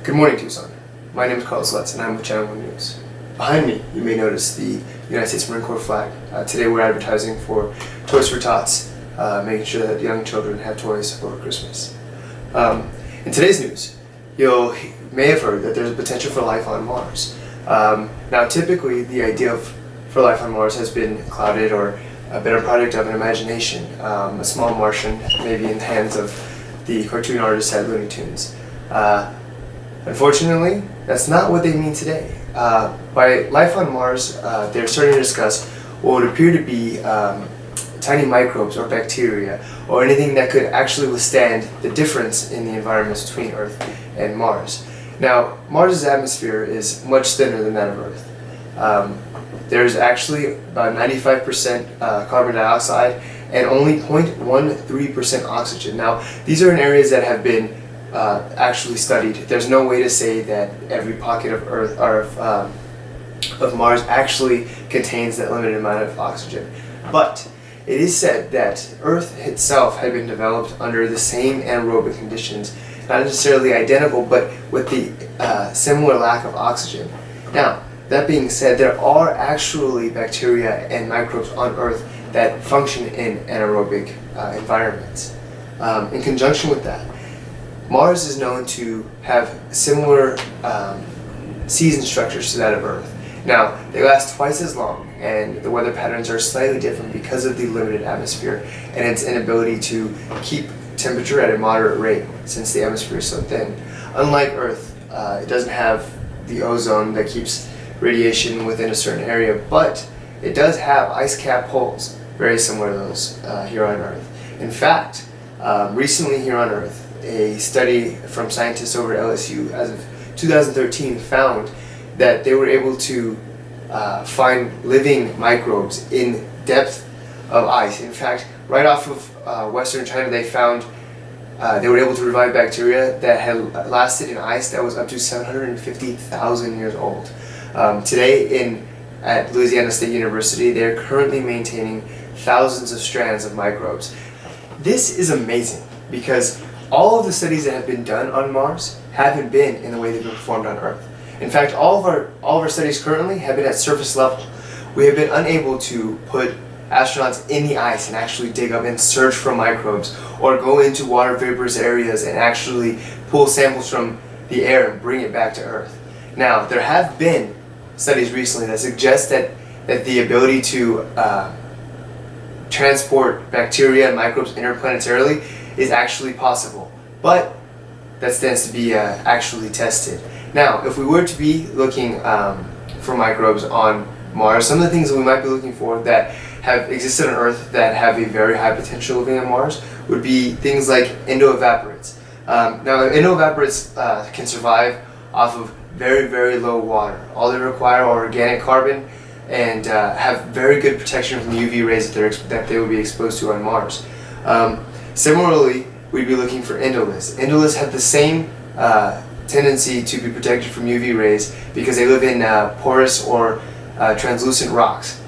Good morning, Tucson. My name is Carlos Lutz and I'm with Channel 1 News. Behind me, you may notice the United States Marine Corps flag. Today we're advertising for Toys for Tots, making sure that young children have toys over Christmas. In today's news, you may have heard that there's a potential for life on Mars. Now typically the idea for life on Mars has been clouded or been a product of an imagination, a small Martian, maybe in the hands of the cartoon artists at Looney Tunes. Unfortunately, that's not what they mean today. By life on Mars, they're starting to discuss what would appear to be tiny microbes or bacteria or anything that could actually withstand the difference in the environments between Earth and Mars. Now, Mars' atmosphere is much thinner than that of Earth. There's actually about 95% carbon dioxide and only 0.13% oxygen. Now, these are in areas that have been actually studied. There's no way to say that every pocket of Earth or of Mars actually contains that limited amount of oxygen. But it is said that Earth itself had been developed under the same anaerobic conditions, not necessarily identical, but with the similar lack of oxygen. Now, that being said, there are actually bacteria and microbes on Earth that function in anaerobic environments. In conjunction with that, Mars is known to have similar season structures to that of Earth. Now, they last twice as long, and the weather patterns are slightly different because of the limited atmosphere and its inability to keep temperature at a moderate rate since the atmosphere is so thin. Unlike Earth, it doesn't have the ozone that keeps radiation within a certain area, but it does have ice cap poles, very similar to those here on Earth. In fact, recently here on Earth, a study from scientists over at LSU as of 2013 found that they were able to find living microbes in depth of ice. In fact, right off of Western China, they found they were able to revive bacteria that had lasted in ice that was up to 750,000 years old. Today at Louisiana State University, they're currently maintaining thousands of strands of microbes. This is amazing because all of the studies that have been done on Mars haven't been in the way they've been performed on Earth. In fact, all of our studies currently have been at surface level. We have been unable to put astronauts in the ice and actually dig up and search for microbes, or go into water vaporous areas and actually pull samples from the air and bring it back to Earth. Now, there have been studies recently that suggest that the ability to transport bacteria and microbes interplanetarily is actually possible, but that stands to be actually tested. Now, if we were to be looking for microbes on Mars, some of the things that we might be looking for that have existed on Earth that have a very high potential living on Mars would be things like endoevaporates. Now, endoevaporates can survive off of very, very low water. All they require are organic carbon and have very good protection from UV rays that they would be exposed to on Mars. Similarly, we'd be looking for endoliths. Endoliths have the same tendency to be protected from UV rays because they live in porous or translucent rocks.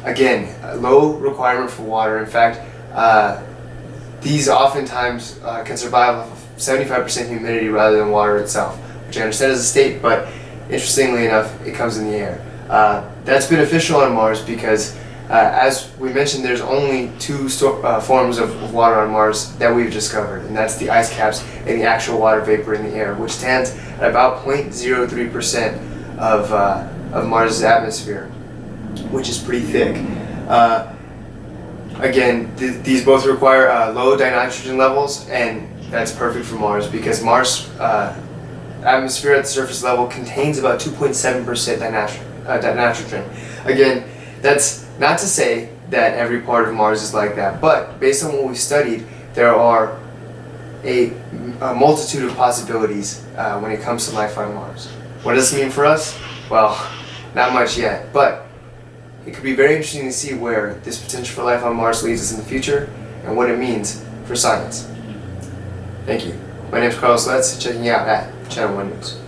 Again, low requirement for water. In fact, these oftentimes can survive off of 75% humidity rather than water itself, which I understand is a state, but interestingly enough, it comes in the air. That's beneficial on Mars because as we mentioned, there's only two forms of water on Mars that we've discovered, and that's the ice caps and the actual water vapor in the air, which stands at about 0.03% of Mars' atmosphere, which is pretty thick. Again, these both require low dinitrogen levels, and that's perfect for Mars because Mars' atmosphere at the surface level contains about 2.7% dinitrogen. Again, that's not to say that every part of Mars is like that, but based on what we've studied, there are a multitude of possibilities when it comes to life on Mars. What does this mean for us? Well, not much yet, but it could be very interesting to see where this potential for life on Mars leads us in the future and what it means for science. Thank you. My name is Carlos Lutz, checking you out at Channel 1 News.